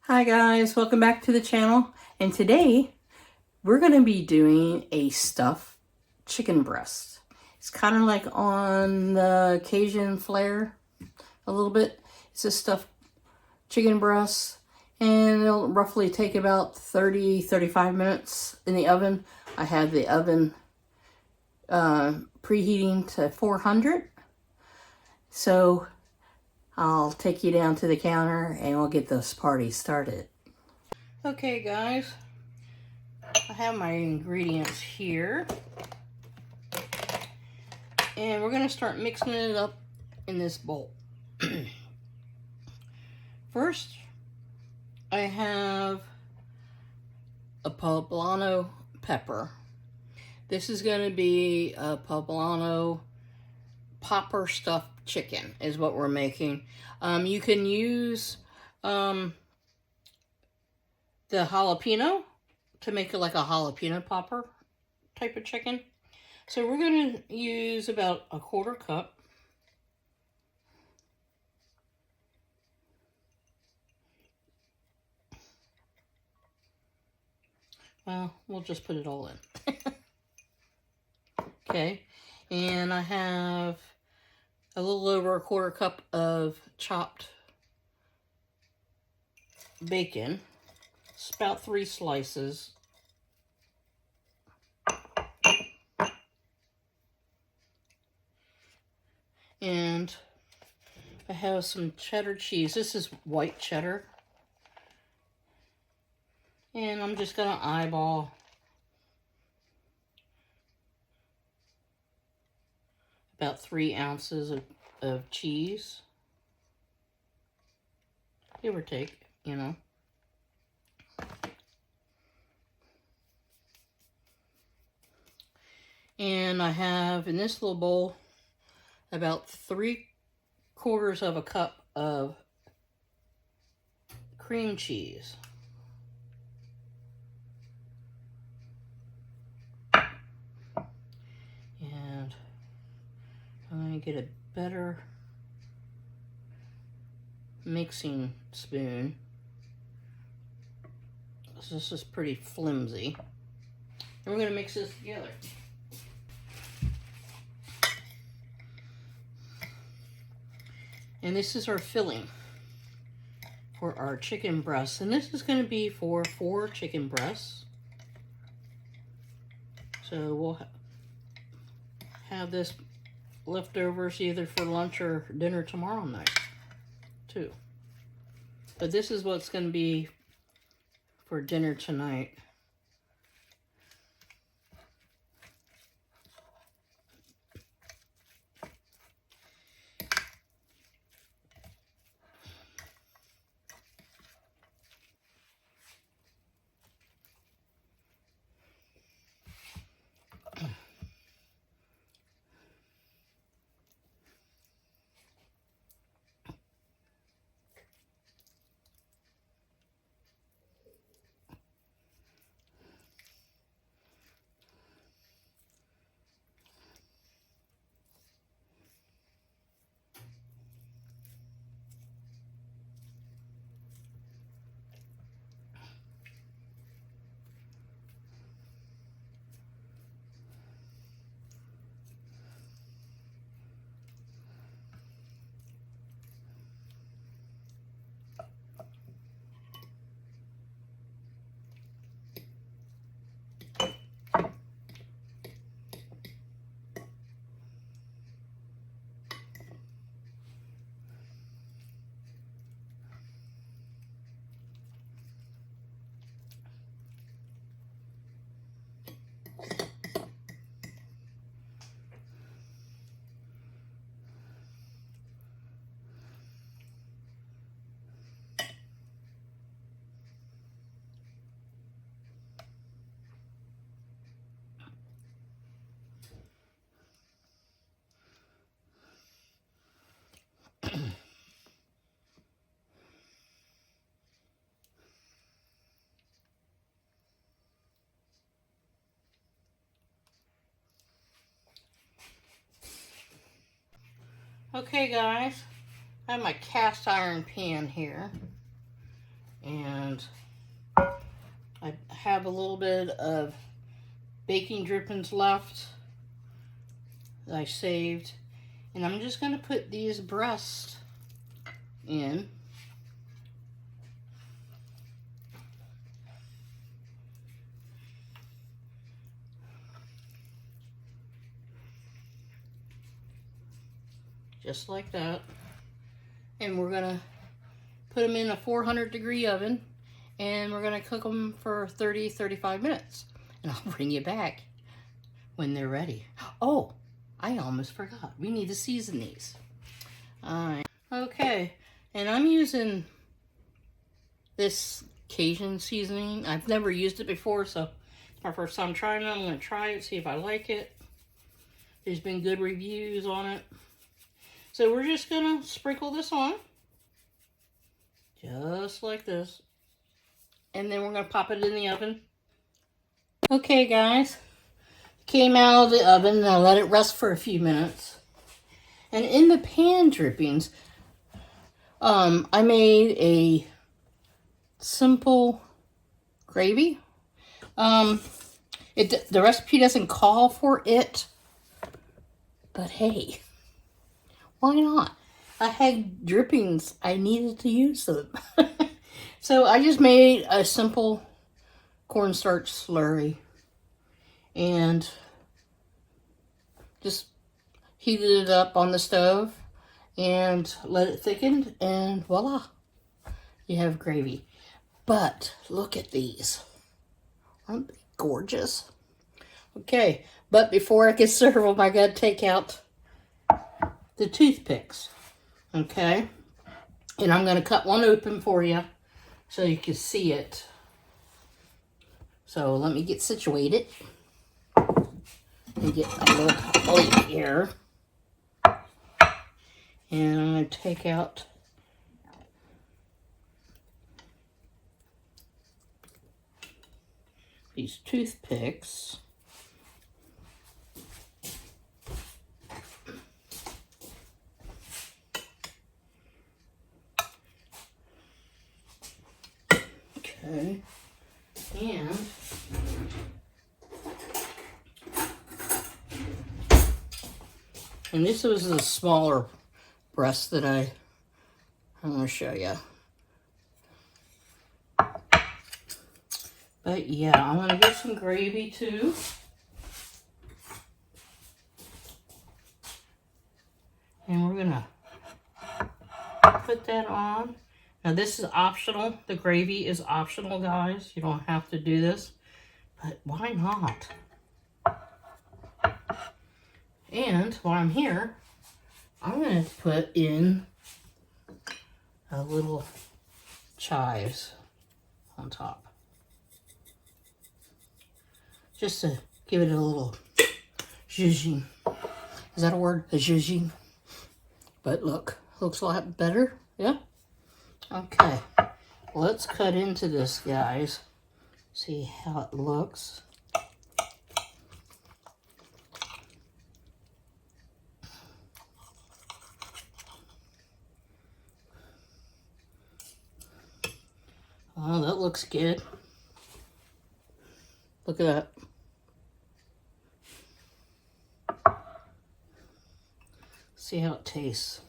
Hi guys, welcome back to the channel. And today we're going to be doing a stuffed chicken breast. It's kind of like on the Cajun flair a little bit. It's a stuffed chicken breast and it'll roughly take about 30-35 minutes in the oven. I have the oven preheating to 400. So I'll take you down to the counter and we'll get this party started. Okay guys, I have my ingredients here. And we're going to start mixing it up in this bowl. First, I have a Poblano pepper. This is going to be a Poblano popper stuffed chicken is what we're making. You can use the jalapeno to make it like a jalapeno popper type of chicken. So we're going to use about a 1/4 cup. Well, we'll just put it all in. Okay, and I have a little over a 1/4 cup of chopped bacon. It's about 3 slices. And I have some cheddar cheese. This is white cheddar. And I'm just going to eyeball about 3 ounces of cheese. Give or take, you know. And I have in this little bowl about 3/4 of a cup of cream cheese. And I'm going to get a better mixing spoon. This is pretty flimsy. And we're going to mix this together. And this is our filling for our chicken breasts. And this is going to be for 4 chicken breasts. So we'll have this leftovers either for lunch or dinner tomorrow night, too. But this is what's going to be for dinner tonight. Okay guys, I have my cast iron pan here. And And I have a little bit of baking drippings left that I saved. And I'm just going to put these breasts in. Just like that. And we're going to put them in a 400-degree oven. And we're going to cook them for 30-35 minutes. And I'll bring you back when they're ready. Oh, I almost forgot. We need to season these. Alright. Okay. And I'm using this Cajun seasoning. I've never used it before, so it's my first time trying it. I'm going to try it, see if I like it. There's been good reviews on it. So we're just going to sprinkle this on. Just like this. And then we're going to pop it in the oven. Okay, guys. Came out of the oven and I let it rest for a few minutes. And in the pan drippings, I made a simple gravy. The recipe doesn't call for it. But hey, why not? I had drippings. I needed to use them. So I just made a simple cornstarch slurry. And just heated it up on the stove. And let it thicken. And voila. You have gravy. But look at these. Aren't they gorgeous? Okay. But before I can serve them, I got to take out the toothpicks. Okay. And I'm going to cut one open for you so you can see it. So let me get situated. And get a little plate here. And I'm going to take out these toothpicks. Okay. And this was the smaller breast that I'm going to show you. But yeah, I'm going to get some gravy too. And we're going to put that on. Now this is optional. The gravy is optional, guys. You don't have to do this. But why not? And while I'm here, I'm going to put in a little chives on top. Just to give it a little zhuzhing. Is that a word? A zhuzhing? But look, looks a lot better. Yeah? Okay. Let's cut into this, guys. See how it looks. Oh, that looks good. Look at that. See how it tastes.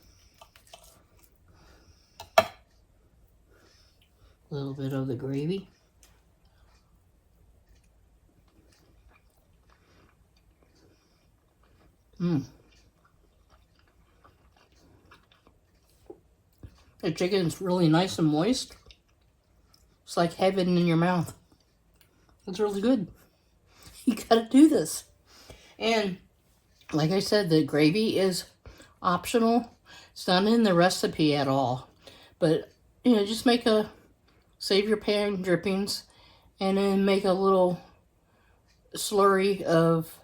A little bit of the gravy. The chicken's really nice and moist. It's like heaven in your mouth. It's really good. You gotta do this. And like I said, the gravy is optional. It's not in the recipe at all. But, you know, just save your pan drippings and then make a little slurry of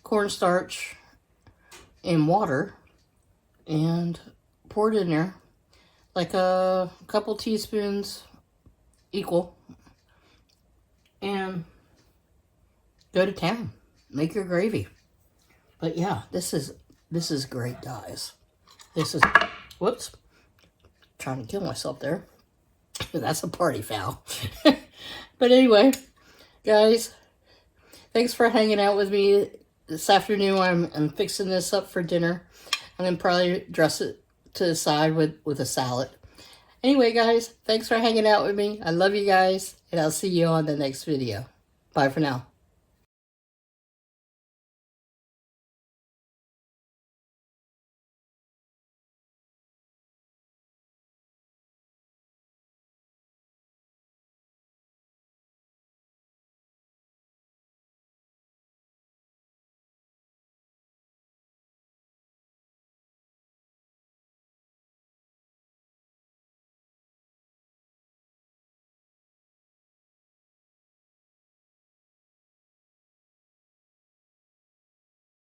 cornstarch and water and pour it in there. Like a couple teaspoons equal. And go to town. Make your gravy. But yeah, this is great, guys. This is, whoops, trying to kill myself there. That's a party foul. But anyway, guys, thanks for hanging out with me this afternoon. I'm fixing this up for dinner. I'm going to probably dress it to the side with a salad. Anyway, guys, thanks for hanging out with me. I love you guys, and I'll see you on the next video. Bye for now.